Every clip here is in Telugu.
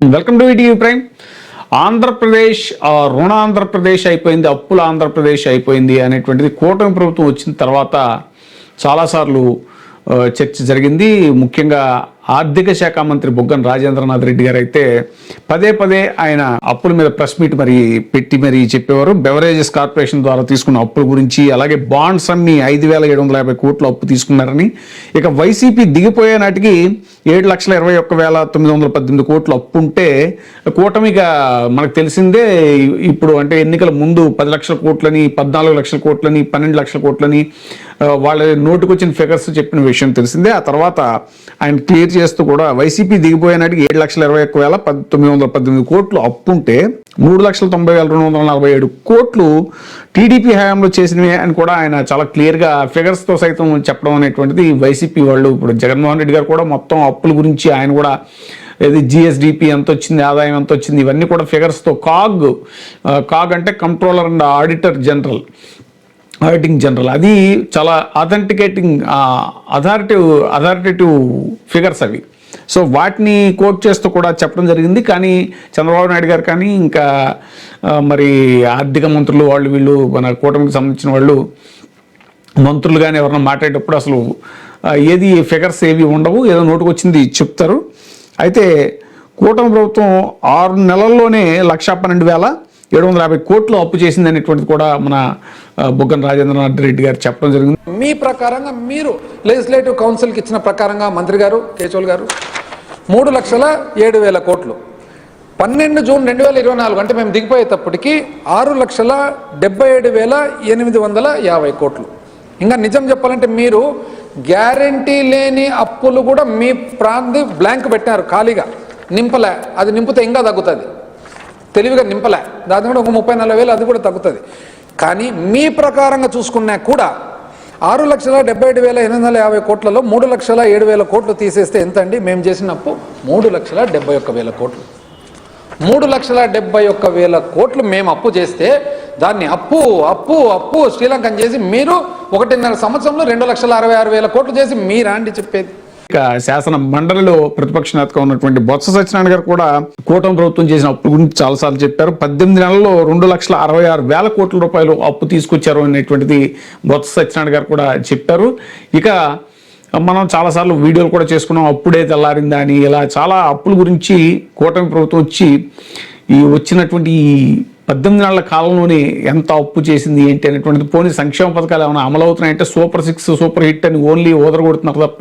Welcome to ETV prime. Andhra Pradesh రుణాంధ్రప్రదేశ్ అయిపోయింది, అప్పుల ఆంధ్రప్రదేశ్ అయిపోయింది అనేటువంటిది కూటమి ప్రభుత్వం వచ్చిన తర్వాత చాలాసార్లు చర్చ జరిగింది. ముఖ్యంగా ఆర్థిక శాఖ మంత్రి బుగ్గన రాజేంద్రనాథ్ రెడ్డి గారు అయితే పదే పదే ఆయన అప్పుల మీద ప్రెస్ మీట్ పెట్టి చెప్పేవారు. బెవరేజెస్ కార్పొరేషన్ ద్వారా తీసుకున్న అప్పుల గురించి, అలాగే బాండ్స్ అన్ని 5,750 కోట్లు అప్పు తీసుకున్నారని, ఇక వైసీపీ దిగిపోయే నాటికి 7,21,918 కోట్లు అప్పు ఉంటే కూటమిగా మనకు తెలిసిందే. ఇప్పుడు అంటే ఎన్నికల ముందు 10 లక్షల కోట్లని, 14 లక్షల కోట్లని, 12 లక్షల కోట్లని వాళ్ళ నోటుకొచ్చిన ఫిగర్స్ చెప్పిన విషయం తెలిసిందే. ఆ తర్వాత ఆయన క్లియర్ చేస్తూ కూడా వైసీపీ దిగిపోయే నాటికి 7,21,918 కోట్లు అప్పు ఉంటే 3,90,247 కోట్లు టీడీపీ హయాంలో చేసినవి అని కూడా ఆయన చాలా క్లియర్గా ఫిగర్స్తో సైతం చెప్పడం అనేటువంటిది వైసీపీ వాళ్ళు. ఇప్పుడు జగన్మోహన్ రెడ్డి గారు కూడా మొత్తం అప్పుల గురించి ఆయన కూడా ఇది జిఎస్డిపి ఎంత వచ్చింది, ఆదాయం ఎంత వచ్చింది, ఇవన్నీ కూడా ఫిగర్స్తో కాగ్ అంటే కంట్రోలర్ అండ్ ఆడిటింగ్ జనరల్, అది చాలా అథారిటేటివ్ ఫిగర్స్ అవి. సో వాటిని కోట్ చేస్తూ కూడా చెప్పడం జరిగింది. కానీ చంద్రబాబు నాయుడు గారు కానీ ఇంకా మరి ఆర్థిక మంత్రులు వీళ్ళు మన కూటమికి సంబంధించిన వాళ్ళు మంత్రులు కానీ ఎవరన్నా మాట్లాడేటప్పుడు అసలు ఏది ఫిగర్స్ ఏవి ఉండవు, ఏదో నోటుకు వచ్చింది చెప్తారు. అయితే కూటమి ప్రభుత్వం 6 నెలల్లోనే 1,12,750 కోట్లు అప్పు చేసింది అనేటువంటిది కూడా మన బుగ్గన రాజేంద్రనాథ్ రెడ్డి గారు చెప్పడం జరిగింది. మీ ప్రకారంగా మీరు లెజిస్లేటివ్ కౌన్సిల్కి ఇచ్చిన ప్రకారంగా మంత్రి గారు కేశవులు గారు 3,07,000 కోట్లు 12 జూన్ 2024 అంటే మేము దిగిపోయేటప్పటికి 6,77,850 కోట్లు. ఇంకా నిజం చెప్పాలంటే మీరు గ్యారంటీ లేని అప్పులు కూడా మీ బ్లాంక్ పెట్టారు, ఖాళీగా నింపలే. అది నింపితే ఇంకా తగ్గుతుంది, తెలివిగా నింపలే, దాని కూడా ఒక 30,40,000 అది కూడా తగ్గుతుంది. కానీ మీ ప్రకారంగా చూసుకున్నా కూడా 6,77,850 కోట్లలో 3,07,000 కోట్లు తీసేస్తే ఎంత అండి? మేము చేసిన అప్పు 3,71,000 కోట్లు. 3,71,000 కోట్లు మేము అప్పు చేస్తే దాన్ని అప్పు శ్రీలంకన్ చేసి మీరు 1.5 సంవత్సరంలో 2,66,000 కోట్లు చేసి మీరా అండి చెప్పేది? ఇక శాసన మండలిలో ప్రతిపక్ష నేతగా ఉన్నటువంటి బొత్స సత్యనారాయణ గారు కూడా కూటమి ప్రభుత్వం చేసిన అప్పు గురించి చాలాసార్లు చెప్పారు. 18 నెలల్లో 2,66,000 కోట్ల రూపాయలు అప్పు తీసుకొచ్చారు అనేటువంటిది బొత్స సత్యనారాయణ గారు కూడా చెప్పారు. ఇక మనం చాలాసార్లు వీడియోలు కూడా చేసుకున్నాం, అప్పుడే తెల్లారిందా అని. ఇలా చాలా అప్పుల గురించి కూటమి ప్రభుత్వం వచ్చినటువంటి 18 నెలల కాలంలోనే ఎంత అప్పు చేసింది ఏంటి అనేటువంటిది, పోనీ సంక్షేమ పథకాలు ఏమైనా అమలు అవుతున్నాయంటే సూపర్ 6 సూపర్ హిట్ అని ఓన్లీ ఓదరగొడుతున్నారు తప్ప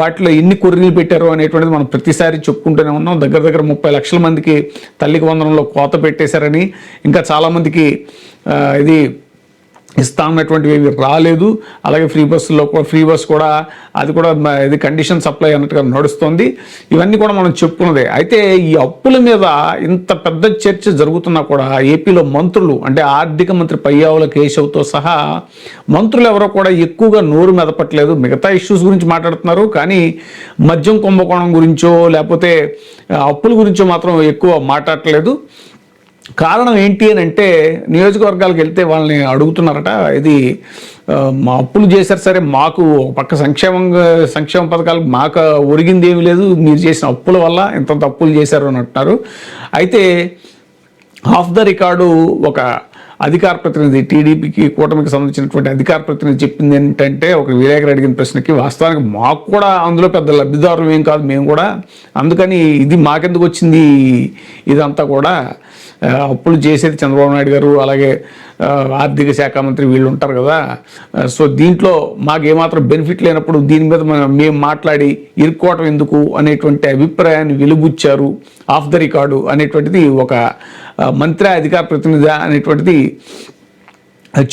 వాటిలో ఎన్ని కొర్రీలు పెట్టారు అనేటువంటిది మనం ప్రతిసారి చెప్పుకుంటూనే ఉన్నాం. దగ్గర 30 లక్షల మందికి తల్లికి వందనంలో కోత పెట్టేశారని, ఇంకా చాలామందికి ఇది ఇస్తామన్నటువంటివి ఏవి రాలేదు. అలాగే ఫ్రీ బస్ కూడా అది కూడా ఇది కండిషన్ సప్లై అన్నట్టుగా నడుస్తుంది. ఇవన్నీ కూడా మనం చెప్పుకున్నదే. అయితే ఈ అప్పుల మీద ఇంత పెద్ద చర్చ జరుగుతున్నా కూడా ఏపీలో మంత్రులు అంటే ఆర్థిక మంత్రి పయ్యావుల కేశవ్తో సహా మంత్రులు ఎవరో కూడా ఎక్కువగా నోరు మెదపట్లేదు. మిగతా ఇష్యూస్ గురించి మాట్లాడుతున్నారు, కానీ మద్యం కుంభకోణం గురించో లేకపోతే అప్పుల గురించో మాత్రం ఎక్కువ మాట్లాడట్లేదు. కారణం ఏంటి అని అంటే నియోజకవర్గాలకు వెళ్తే వాళ్ళని అడుగుతున్నారట, ఇది మా అప్పులు చేశారు సరే, మాకు పక్క సంక్షేమ పథకాలకు మాకు ఒరిగింది ఏమీ లేదు, మీరు చేసిన అప్పుల వల్ల ఇంతంత అప్పులు చేశారు అని అంటున్నారు. అయితే ఆఫ్ ద రికార్డు ఒక అధికార ప్రతినిధి, టీడీపీకి కూటమికి సంబంధించినటువంటి అధికార ప్రతినిధి చెప్పింది ఏంటంటే, ఒక విలేకరు అడిగిన ప్రశ్నకి, వాస్తవానికి మాకు కూడా అందులో పెద్ద లబ్ధిదారులు ఏం కాదు, మేము కూడా, అందుకని ఇది మాకెందుకు వచ్చింది ఇదంతా కూడా, అప్పులు చేసేది చంద్రబాబు నాయుడు గారు అలాగే ఆర్థిక శాఖ మంత్రి వీళ్ళు ఉంటారు కదా, సో దీంట్లో మాకు ఏమాత్రం బెనిఫిట్ లేనప్పుడు దీని మీద మేము మాట్లాడి ఇరుక్కోవటం ఎందుకు అనేటువంటి అభిప్రాయాన్ని వెలుబుచ్చారు ఆఫ్ ద రికార్డు అనేటువంటిది ఒక మంత్రి అధికార ప్రతినిధి అనేటువంటిది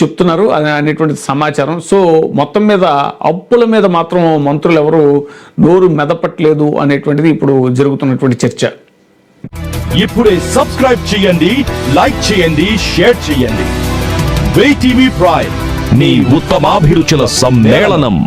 చెప్తున్నారు అనేటువంటి సమాచారం. సో మొత్తం మీద అప్పుల మీద మాత్రం మంత్రులు ఎవరు నోరు మెదపట్లేదు అనేటువంటిది ఇప్పుడు జరుగుతున్నటువంటి చర్చ. ఇప్పుడే సబ్స్క్రైబ్ చేయండి, లైక్ చేయండి, షేర్ చేయండి. ఈటీవీ ప్రైమ్, నీ ఉత్తమాభిరుచుల సమ్మేళనం.